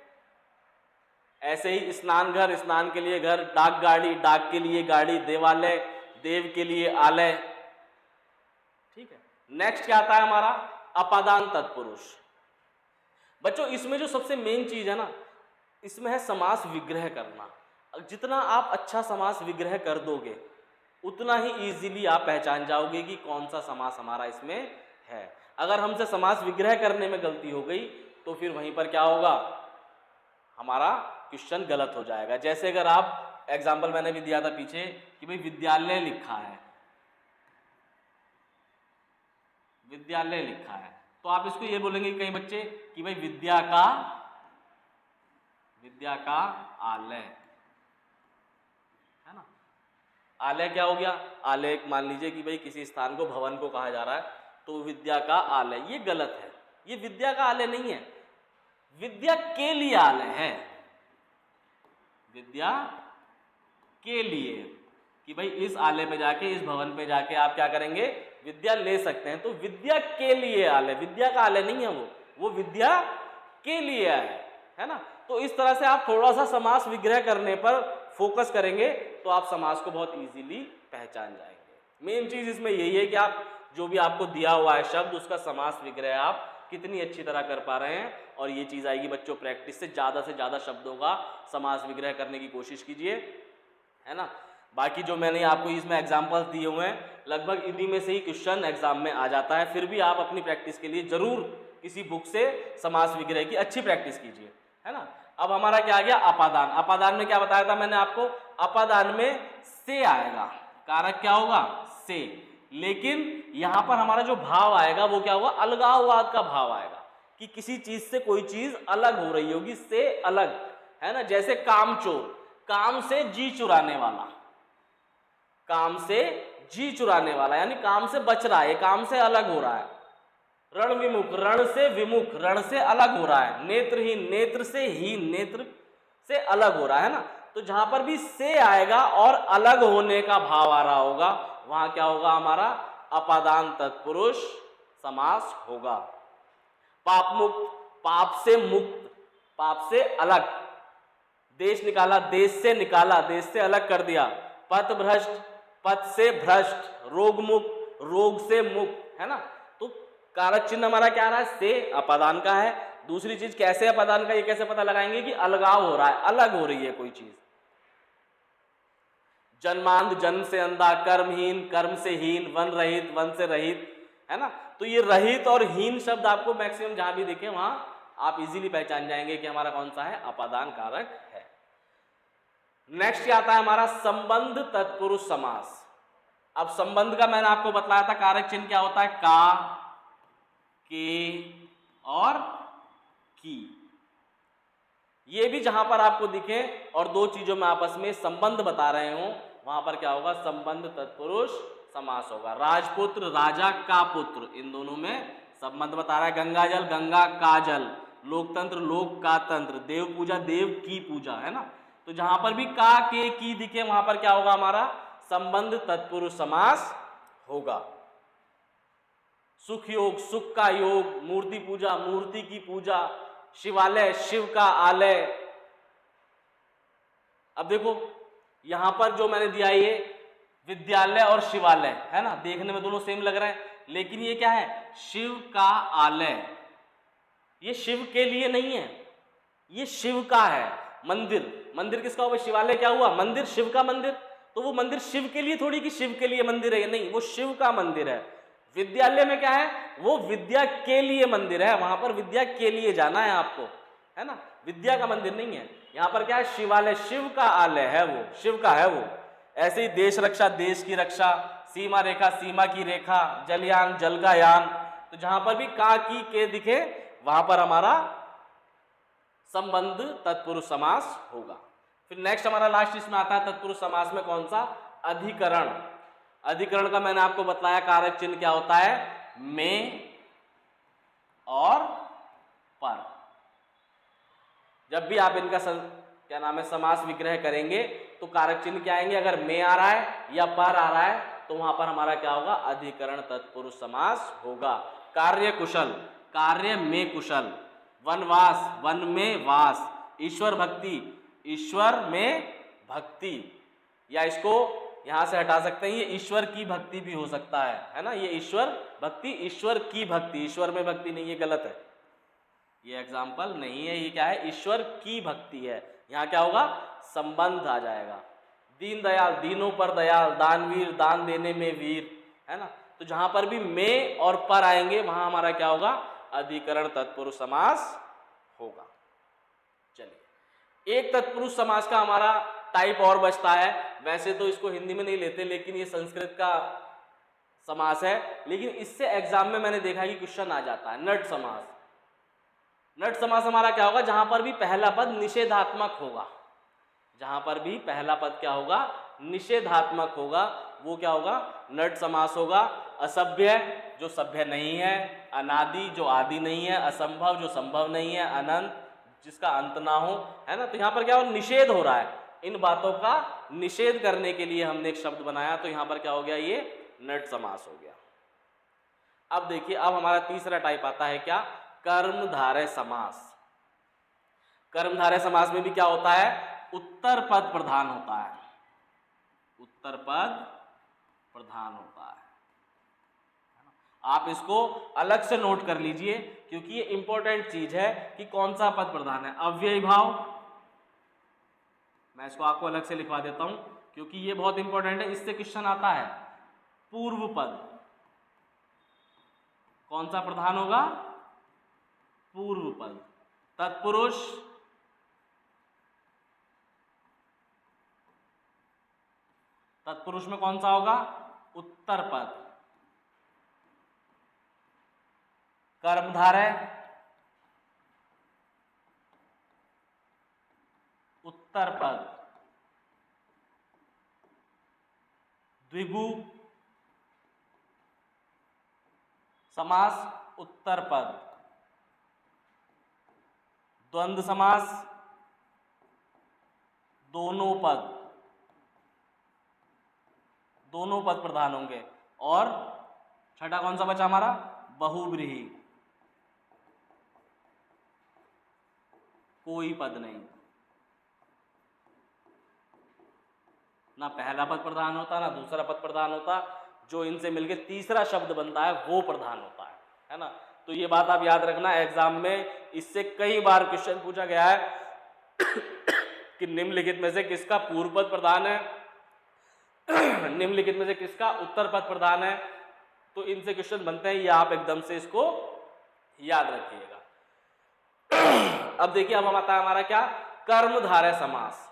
ऐसे ही स्नान घर, स्नान के लिए घर। डाक गाड़ी, डाक के लिए गाड़ी। देवालय, देव के लिए आलय, ठीक है। नेक्स्ट क्या आता है हमारा, अपादान तत्पुरुष। बच्चों इसमें जो सबसे मेन चीज है ना, इसमें है समास विग्रह करना। जितना आप अच्छा समास विग्रह कर दोगे उतना ही इजीली आप पहचान जाओगे कि कौन सा समास हमारा इसमें है। अगर हमसे समास विग्रह करने में गलती हो गई तो फिर वहीं पर क्या होगा, हमारा क्वेश्चन गलत हो जाएगा। जैसे अगर आप एग्जाम्पल मैंने भी दिया था पीछे कि भाई विद्यालय लिखा है, विद्यालय लिखा है, तो आप इसको ये बोलेंगे कई बच्चे कि भाई विद्या का आलय, है ना। आलय क्या हो गया, आलय मान लीजिए कि भाई किसी स्थान को, भवन को कहा जा रहा है, तो विद्या का आलय, ये गलत है। ये विद्या का आलय नहीं है, विद्या के लिए आलय है। विद्या के लिए, कि भाई इस आलय पे जाके, इस भवन पे जाके आप क्या करेंगे, विद्या ले सकते हैं। तो विद्या के लिए आलय, विद्या का आलय नहीं है वो विद्या के लिए है ना। तो इस तरह से आप थोड़ा सा समास विग्रह करने पर फोकस करेंगे तो आप समास को बहुत इजीली पहचान जाएंगे। मेन चीज इसमें यही है कि आप जो भी आपको दिया हुआ है शब्द, उसका समास विग्रह आप कितनी अच्छी तरह कर पा रहे हैं। और ये चीज आएगी बच्चों प्रैक्टिस से ज़्यादा शब्दों का समास विग्रह करने की कोशिश कीजिए, है ना। बाकी जो मैंने आपको इसमें एग्जाम्पल्स दिए हुए हैं, लगभग इन्हीं में से ही क्वेश्चन एग्जाम में आ जाता है। फिर भी आप अपनी प्रैक्टिस के लिए जरूर किसी बुक से समास विग्रह की अच्छी प्रैक्टिस कीजिए, है ना। अब हमारा क्या आ गया, अपादान। अपादान में क्या बताया था मैंने आपको, अपादान में से आएगा, कारक क्या होगा, से। लेकिन यहां पर हमारा जो भाव आएगा वो क्या होगा, अलगाववाद का भाव आएगा, कि किसी चीज से कोई चीज अलग हो रही होगी, से अलग, है ना। जैसे कामचोर, काम से जी चुराने वाला, काम से जी चुराने वाला यानी काम से बच रहा है, काम से अलग हो रहा है। रण विमुख, रण से विमुख, रण से अलग हो रहा है। नेत्रहीन, नेत्र से हीन, नेत्र से अलग हो रहा है ना। तो जहां पर भी से आएगा और अलग होने का भाव आ रहा होगा वहां क्या होगा, हमारा अपादान तत्पुरुष समास होगा। पाप मुक्त, पाप से मुक्त, पाप से अलग। देश निकाला, देश से निकाला, देश से अलग कर दिया। पथ भ्रष्ट, पथ से भ्रष्ट। रोग मुक्त, रोग से मुक्त, है ना। तो कारक चिन्ह हमारा क्या आ रहा है, से, अपादान का है। दूसरी चीज कैसे अपादान का, ये कैसे पता लगाएंगे कि अलगाव हो रहा है, अलग हो रही है कोई चीज। जन्मांध, जन्म से अंधा। कर्महीन, कर्म से हीन। वन रहित, वन से रहित, है ना। तो ये रहित और हीन शब्द आपको मैक्सिमम जहां भी दिखे वहां आप इजीली पहचान जाएंगे कि हमारा कौन सा है, अपादान कारक है। नेक्स्ट क्या आता है हमारा, संबंध तत्पुरुष समास। अब संबंध का मैंने आपको बताया था कारक चिन्ह क्या होता है, का, के और की। ये भी जहां पर आपको दिखे और दो चीजों में आपस में संबंध बता रहे हो वहां पर क्या होगा, संबंध तत्पुरुष समास होगा। राजपुत्र, राजा का पुत्र, इन दोनों में संबंध बता रहा है। गंगा जल, गंगा का जल। लोकतंत्र, लोक का तंत्र। देव पूजा, देव की पूजा, है ना। तो जहां पर भी का, के, की दिखे वहां पर क्या होगा, हमारा संबंध तत्पुरुष समास होगा। सुख योग, सुख का योग, मूर्ति पूजा, मूर्ति की पूजा, शिवालय, शिव का आलय। अब देखो यहां पर जो मैंने दिया ये विद्यालय और शिवालय है ना, देखने में दोनों सेम लग रहे हैं, लेकिन ये क्या है, शिव का आलय। ये शिव के लिए नहीं है, ये शिव का है। मंदिर, मंदिर किसका हुआ, शिवालय क्या हुआ, मंदिर, शिव का मंदिर। तो वो मंदिर शिव के लिए थोड़ी कि शिव के लिए मंदिर है, नहीं, वो शिव का मंदिर है। विद्यालय में क्या है, वो विद्या के लिए मंदिर है, वहां पर विद्या के लिए जाना है आपको, है ना, विद्या का मंदिर नहीं है। यहां पर क्या है, शिवालय, शिव का आलय है, वो शिव का है वो। ऐसे ही देश रक्षा, देश की रक्षा, सीमा रेखा, सीमा की रेखा, जलयान, जल का यान। तो जहां पर भी का की के दिखे वहां पर हमारा संबंध तत्पुरुष समास होगा। फिर नेक्स्ट हमारा लास्ट इसमें आता है तत्पुरुष समास में कौन सा, अधिकरण। अधिकरण का मैंने आपको बताया कारक चिन्ह क्या होता है, में और पर। जब भी आप इनका क्या नाम है समास विग्रह करेंगे तो कारक चिन्ह क्या आएंगे, अगर में आ रहा है या पर आ रहा है तो वहां पर हमारा क्या होगा, अधिकरण तत्पुरुष समास होगा। कार्य कुशल, कार्य में कुशल। वनवास, वन में वास। ईश्वर भक्ति, ईश्वर में भक्ति, या इसको यहां से हटा सकते हैं, ये ईश्वर की भक्ति भी हो सकता है ना, ये ईश्वर भक्ति, ईश्वर की भक्ति, ईश्वर में भक्ति नहीं, ये गलत है, ये एग्जाम्पल नहीं है, ये क्या है, ईश्वर की भक्ति है। यहाँ क्या होगा, संबंध आ जाएगा। दीन दयाल, दीनों पर दयाल। दानवीर, दान देने में वीर, है ना। तो जहां पर भी में और पर आएंगे वहां हमारा क्या होगा, अधिकरण तत्पुरुष समास होगा। चलिए, एक तत्पुरुष समास का हमारा टाइप और बचता है। वैसे तो इसको हिंदी में नहीं लेते, लेकिन ये संस्कृत का समास है, लेकिन इससे एग्जाम में मैंने देखा कि क्वेश्चन आ जाता है, नट समास। नट समास हमारा क्या होगा, जहां पर भी पहला पद निषेधात्मक होगा, जहां पर भी पहला पद क्या होगा, निषेधात्मक होगा, वो क्या होगा, नट समास होगा। असभ्य, जो सभ्य नहीं है। अनादि, जो आदि नहीं है। असंभव, जो संभव नहीं है। अनंत, जिसका अंत ना हो, है ना। तो यहाँ पर क्या हो, निषेध हो रहा है, इन बातों का निषेध करने के लिए हमने एक शब्द बनाया, तो यहाँ पर क्या हो गया, ये नट समास हो गया। अब देखिए, अब हमारा तीसरा टाइप आता है क्या, कर्मधारय समास। कर्मधारय समास में भी क्या होता है, उत्तर पद प्रधान होता है, उत्तर पद प्रधान होता है। आप इसको अलग से नोट कर लीजिए, क्योंकि ये इंपॉर्टेंट चीज है कि कौन सा पद प्रधान है। अव्ययी भाव, मैं इसको आपको अलग से लिखवा देता हूं, क्योंकि ये बहुत इंपॉर्टेंट है, इससे क्वेश्चन आता है। पूर्व पद, कौन सा प्रधान होगा, पूर्व पद। तत्पुरुष, तत्पुरुष में कौन सा होगा, उत्तर पद। कर्मधारय, उत्तर पद। द्विगु समास, उत्तर पद। द्वंद्व समास, दोनों पद, दोनों पद प्रधान होंगे। और छठा कौन सा बचा हमारा, बहुव्रीहि, कोई पद नहीं, ना पहला पद प्रधान होता ना दूसरा पद प्रधान होता, जो इनसे मिलके तीसरा शब्द बनता है वो प्रधान होता है ना। तो ये बात आप याद रखना, एग्जाम में इससे कई बार क्वेश्चन पूछा गया है कि निम्नलिखित में से किसका पूर्व पद प्रधान है, निम्नलिखित में से किसका उत्तर पद प्रधान है। तो इनसे क्वेश्चन बनते हैं, ये आप एकदम से इसको याद रखिएगा। अब देखिए, अब हम आता है हमारा क्या, कर्मधारय समास।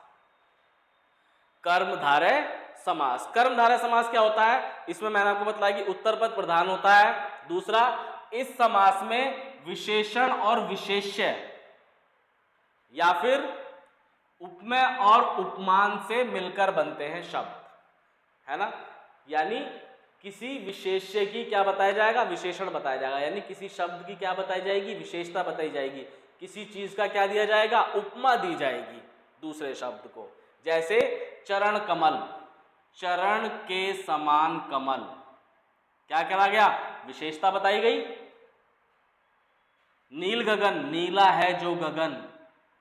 कर्मधारय समास, कर्मधारय समास क्या होता है, इसमें मैंने आपको बताया कि उत्तर पद प्रधान होता है। दूसरा, इस समास में विशेषण और विशेष्य या फिर उपमेय और उपमान से मिलकर बनते हैं शब्द, है ना। यानी किसी विशेष्य की क्या बताया जाएगा, विशेषण बताया जाएगा, यानी किसी शब्द की क्या बताई जाएगी, विशेषता बताई जाएगी। किसी चीज का क्या दिया जाएगा, उपमा दी जाएगी दूसरे शब्द को। जैसे चरण कमल, चरण के समान कमल। क्या करा गया? विशेषता बताई गई। नील गगन, नीला है जो गगन,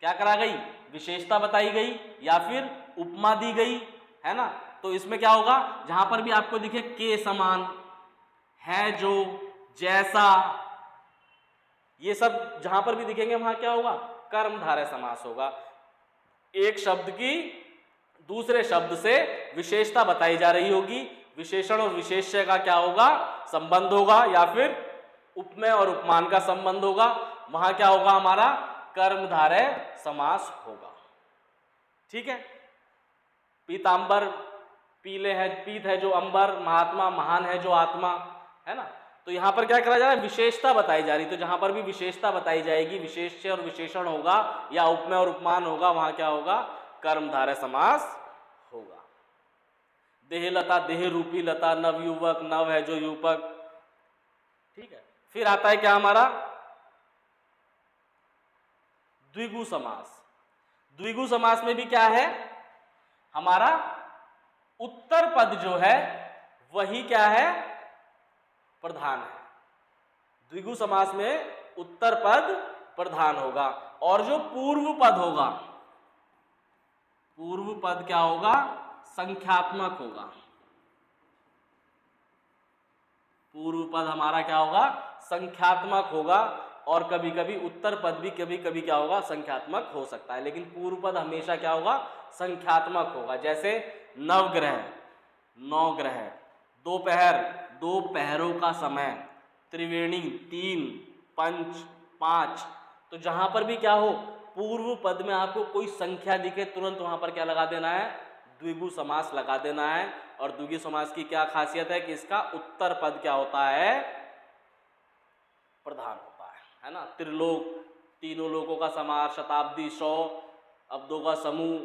क्या करा गई? विशेषता बताई गई या फिर उपमा दी गई, है ना। तो इसमें क्या होगा? जहां पर भी आपको दिखे के समान, है जो, जैसा, ये सब जहां पर भी दिखेंगे वहां क्या होगा? कर्मधारय समास होगा। एक शब्द की दूसरे शब्द से विशेषता बताई जा रही होगी, विशेषण और विशेष्य का क्या होगा? संबंध होगा, या फिर उपमेय और उपमान का संबंध होगा। वहां क्या होगा? हमारा कर्मधारय समास होगा। ठीक है। पीतांबर, पीले है, पीत है जो अंबर, महात्मा, महान है जो आत्मा, है ना। तो यहां पर क्या करा जा रहा है? विशेषता बताई जा रही। तो जहां पर भी विशेषता बताई जाएगी, विशेष्य और विशेषण होगा या उपमेय और उपमान होगा, वहां क्या होगा? कर्मधारय समास होगा। देहलता, देह रूपी लता, नवयुवक, नव है जो युवक। ठीक है। फिर आता है क्या हमारा? द्विगु समास। द्विगु समास में भी क्या है? हमारा उत्तर पद जो है वही क्या है? प्रधान है। द्विगु समास में उत्तर पद प्रधान होगा, और जो पूर्व पद होगा, पूर्व पद क्या होगा? संख्यात्मक होगा। पूर्व पद हमारा क्या होगा? संख्यात्मक होगा। और कभी कभी उत्तर पद भी कभी कभी क्या होगा? संख्यात्मक हो सकता है, लेकिन पूर्व पद हमेशा क्या होगा? संख्यात्मक होगा। जैसे नवग्रह, नौ ग्रह, दोपहर, दो पहरों का समय, त्रिवेणी, तीन, पंच, पांच। तो जहां पर भी क्या हो, पूर्व पद में आपको कोई संख्या दिखे, तुरंत वहां पर क्या लगा देना है? द्विगु समास लगा देना है। और द्विगु समास की क्या खासियत है? कि इसका उत्तर पद क्या होता है? प्रधान होता है ना। त्रिलोक, तीनों लोकों का समास, शताब्दी, 100 अब्दों का समूह,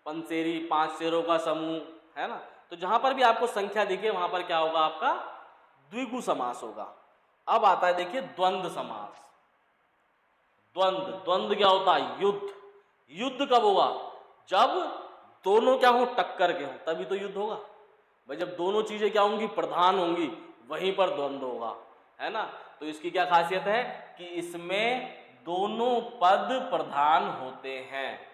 पंसेरी, 5 शेरों का समूह, है ना। तो जहां पर भी आपको संख्या दिखे वहां पर क्या होगा? आपका द्विगु समास होगा। अब आता है देखिए द्वंद्व समास। द्वंद्व, द्वंद्व क्या होता है? युद्ध। युद्ध कब होगा? जब दोनों क्या हो? टक्कर के हो, तभी तो युद्ध होगा भाई। जब दोनों चीजें क्या होंगी? प्रधान होंगी, वहीं पर द्वंद्व होगा, है ना। तो इसकी क्या खासियत है? कि इसमें दोनों पद प्रधान होते हैं।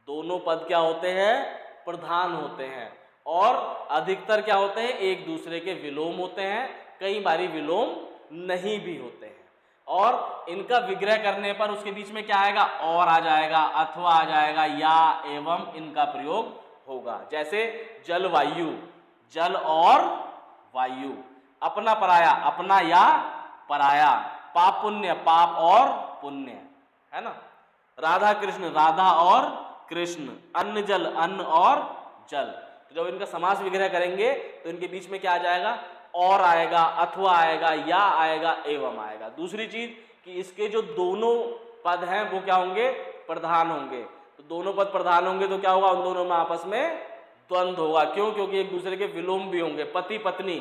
दोनों पद क्या होते हैं? प्रधान होते हैं। और अधिकतर क्या होते हैं? एक दूसरे के विलोम होते हैं, कई बारी विलोम नहीं भी होते हैं। और इनका विग्रह करने पर उसके बीच में क्या आएगा? और आ जाएगा, अथवा आ जाएगा, या, एवं, इनका प्रयोग होगा। जैसे जलवायु, जल और वायु। अपना पराया, अपना या पराया। पाप पुण्य, पाप और पुण्य, है ना। राधा कृष्ण, राधा और कृष्ण। अन्न जल, अन्न और जल। तो जब इनका समास विग्रह करेंगे तो इनके बीच में क्या आ जाएगा? और आएगा, अथवा आएगा, या आएगा, एवं आएगा। दूसरी चीज कि इसके जो दोनों पद हैं वो क्या होंगे? प्रधान होंगे। तो दोनों पद प्रधान होंगे तो क्या होगा? उन दोनों में आपस में द्वंद्व होगा। क्यों? क्योंकि एक दूसरे के विलोम भी होंगे। पति पत्नी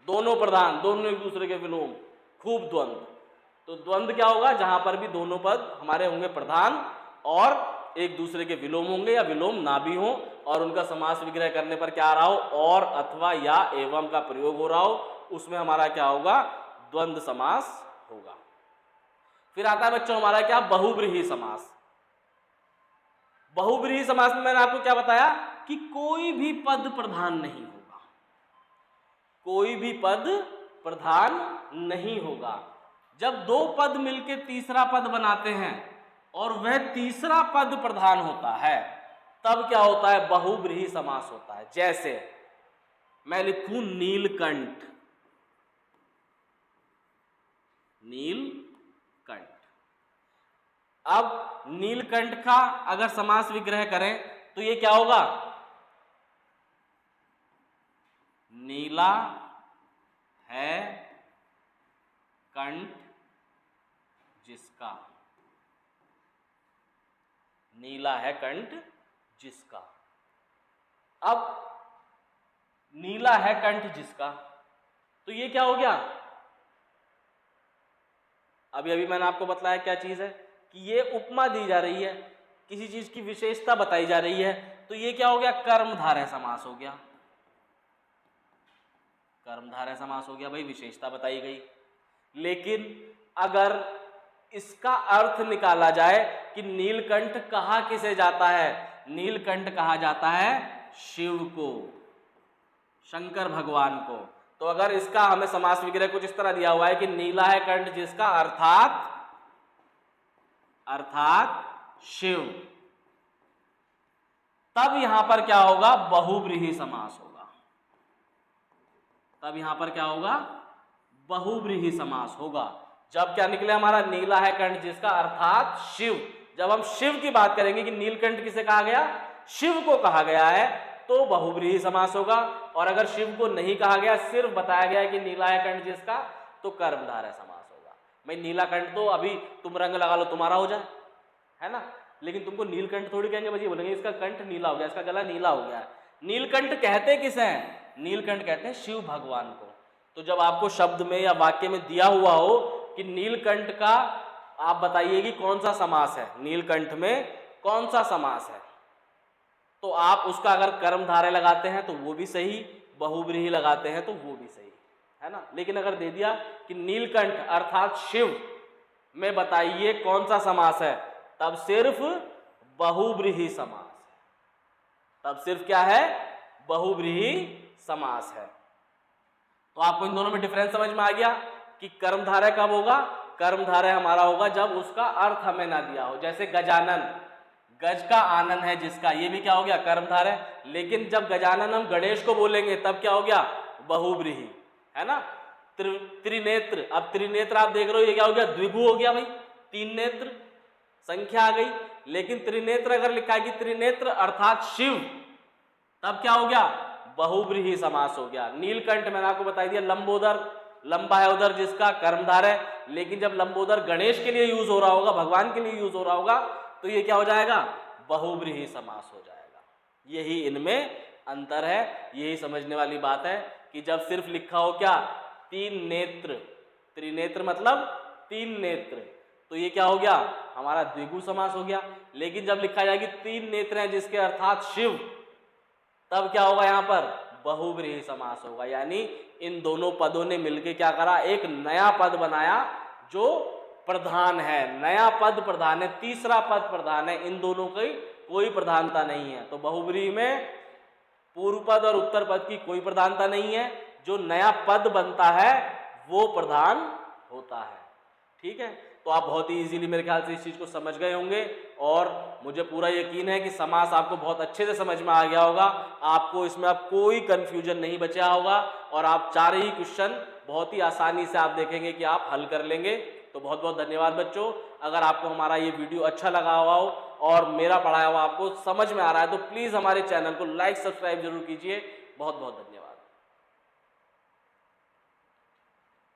दोनों प्रधान, दोनों एक दूसरे के विलोम, खूब द्वंद्व। तो द्वंद्व क्या होगा? जहां पर भी दोनों पद हमारे होंगे प्रधान और एक दूसरे के विलोम होंगे या विलोम ना भी हो, और उनका समास विग्रह करने पर क्या आ रहा हो? और, अथवा, या, एवं का प्रयोग हो रहा हो, उसमें हमारा क्या होगा? द्वंद्व समास होगा। फिर आता है बच्चों हमारा क्या? बहुव्रीहि समास। बहुव्रीहि समास में मैंने आपको क्या बताया? कि कोई भी पद प्रधान नहीं होगा। कोई भी पद प्रधान नहीं होगा। जब दो पद मिलकर तीसरा पद बनाते हैं और वह तीसरा पद प्रधान होता है, तब क्या होता है? बहुव्रीहि समास होता है। जैसे मैं लिखूं नीलकंठ, नीलकंठ। अब नीलकंठ का अगर समास विग्रह करें तो ये क्या होगा? नीला है कंठ जिसका। नीला है कंठ जिसका। अब नीला है कंठ जिसका, तो ये क्या हो गया? अभी अभी मैंने आपको बतलाया क्या चीज है? कि ये उपमा दी जा रही है, किसी चीज की विशेषता बताई जा रही है। तो ये क्या हो गया? कर्मधारय समास हो गया। कर्मधारय समास हो गया भाई, विशेषता बताई गई। लेकिन अगर इसका अर्थ निकाला जाए कि नीलकंठ कहा किसे जाता है, नीलकंठ कहा जाता है शिव को, शंकर भगवान को। तो अगर इसका हमें समास विग्रह कुछ इस तरह दिया हुआ है कि नीला है कंठ जिसका, अर्थात शिव, तब यहां पर क्या होगा, बहुव्रीहि समास होगा। तब यहां पर क्या होगा, बहुव्रीहि समास होगा। जब क्या निकले हमारा, नीला है कंठ जिसका अर्थात शिव। जब हम शिव की बात करेंगे कि नीलकंठ किसे कहा गया, शिव को कहा गया है, तो बहुव्रीहि समास होगा। और अगर शिव को नहीं कहा गया, सिर्फ बताया गया है कि नीला है कंठ जिसका, तो कर्मधारय समास होगा। भाई नीला कंठ तो अभी तुम रंग लगा लो तुम्हारा हो जाए, है ना, लेकिन तुमको नीलकंठ थोड़ी कहेंगे, बस ये बोलेंगे इसका कंठ नीला हो गया, इसका गला नीला हो गया है। नीलकंठ कहते किसे हैं, नीलकंठ कहते हैं शिव भगवान को। तो जब आपको शब्द में या वाक्य में दिया हुआ हो कि नीलकंठ का, आप बताइए कि कौन सा समास है, नीलकंठ में कौन सा समास है, तो आप उसका अगर कर्मधारय लगाते हैं तो वो भी सही, बहुव्रीहि लगाते हैं तो वो भी सही, है ना। लेकिन अगर दे दिया कि नीलकंठ अर्थात शिव में बताइए कौन सा समास है, तब सिर्फ बहुव्रीहि समास है। तब सिर्फ क्या है, बहुव्रीहि समास है। तो आपको इन दोनों में डिफरेंस समझ में आ गया कि कर्मधारय कब होगा, कर्मधारय हमारा होगा जब उसका अर्थ हमें ना दिया हो। जैसे गजानन, गज का आनन है जिसका, ये भी क्या हो गया, कर्मधारय। लेकिन जब गजानन हम गणेश को बोलेंगे तब क्या हो गया, बहुव्रीहि, है ना। त्रिनेत्र, अब त्रिनेत्र आप देख रहे हो, ये क्या हो गया, द्विगु हो गया भाई, तीन नेत्र संख्या आ गई। लेकिन त्रिनेत्र अगर लिखा है कि त्रिनेत्र अर्थात शिव, तब क्या हो गया, बहुव्रीहि समास हो गया। नीलकंठ मैंने आपको बता दिया, लंबोदर, लंबा है उधर जिसका, कर्मधारय। लेकिन जब लंबोदर गणेश के लिए यूज हो रहा होगा, भगवान के लिए यूज हो रहा होगा, तो ये क्या हो जाएगा, बहुव्रीहि समास हो जाएगा। यही इनमें अंतर है, यही समझने वाली बात है कि जब सिर्फ लिखा हो क्या, तीन नेत्र, त्रिनेत्र मतलब तीन नेत्र, तो ये क्या हो गया, हमारा द्विगु समास हो गया। लेकिन जब लिखा जाए कि तीन नेत्र हैं जिसके अर्थात शिव, तब क्या होगा, यहाँ पर बहुव्रीहि समास होगा। यानी इन दोनों पदों ने मिलकर क्या करा, एक नया पद बनाया जो प्रधान है, नया पद प्रधान है, तीसरा पद प्रधान है। इन दोनों की कोई प्रधानता नहीं है। तो बहुव्रीहि में पूर्व पद और उत्तर पद की कोई प्रधानता नहीं है, जो नया पद बनता है वो प्रधान होता है। ठीक है, तो आप बहुत ही इजीली मेरे ख्याल से इस चीज को समझ गए होंगे, और मुझे पूरा यकीन है कि समास आपको बहुत अच्छे से समझ में आ गया होगा। आपको इसमें अब कोई कंफ्यूजन नहीं बचा होगा, और आप चार ही क्वेश्चन बहुत ही आसानी से आप देखेंगे कि आप हल कर लेंगे। तो बहुत बहुत धन्यवाद बच्चों। अगर आपको हमारा ये वीडियो अच्छा लगा हुआ हो और मेरा पढ़ाया हुआ आपको समझ में आ रहा है, तो प्लीज़ हमारे चैनल को लाइक सब्सक्राइब जरूर कीजिए। बहुत बहुत धन्यवाद।